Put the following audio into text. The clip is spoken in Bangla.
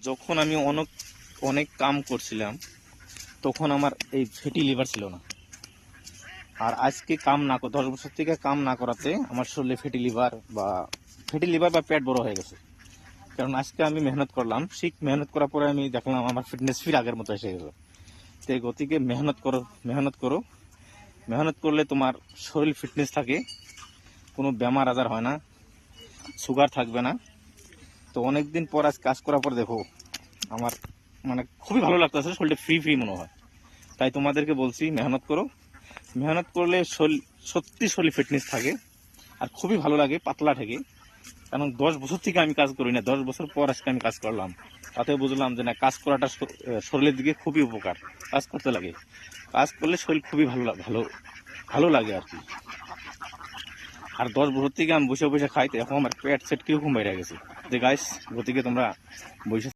যখন আমি অনেক অনেক কাম করছিলাম তখন আমার এই ফ্যাটি লিভার ছিল না। আর আজকে কাম না 10 বছর থেকে কাম না করাতে আমার শরীরে ফ্যাটি লিভার বা পেট বড় হয়ে গেছে। কারণ আজকে আমি মেহনত করলাম, মেহনত করার পরে আমি দেখলাম আমার ফিটনেস ফির আগের মতো এসে গেল। তো এই গতিকে মেহনত করো, মেহনত করো। মেহনত করলে তোমার শরীর ফিটনেস থাকে, কোনো বেমার আজার হয় না, সুগার থাকবে না। তো অনেকদিন পর আজ কাজ করার পর দেখো আমার মানে খুবই ভালো লাগতেছে, শরীরটা ফ্রি ফ্রি মনে হয়। তাই তোমাদেরকে বলছি মেহনত করো। মেহনত করলে শরীর সত্যি শরীর ফিটনেস থাকে আর খুবই ভালো লাগে, পাতলা থাকে। কারণ 10 বছর থেকে আমি কাজ করি না, 10 বছর পর আজকে আমি কাজ করলাম। তাতে বুঝলাম যে না, কাজ করাটা শরীরের দিকে খুবই উপকার। কাজ করতে লাগে, কাজ করলে শরীর খুবই ভালো ভালো ভালো লাগে আর কি। আর 10 বছর থেকে আমি বসে বসে খাইতে এখন আমার পেট সেট কিরকম বেড়ে গেছে। যে গাইস গতিকে তোমরা বসে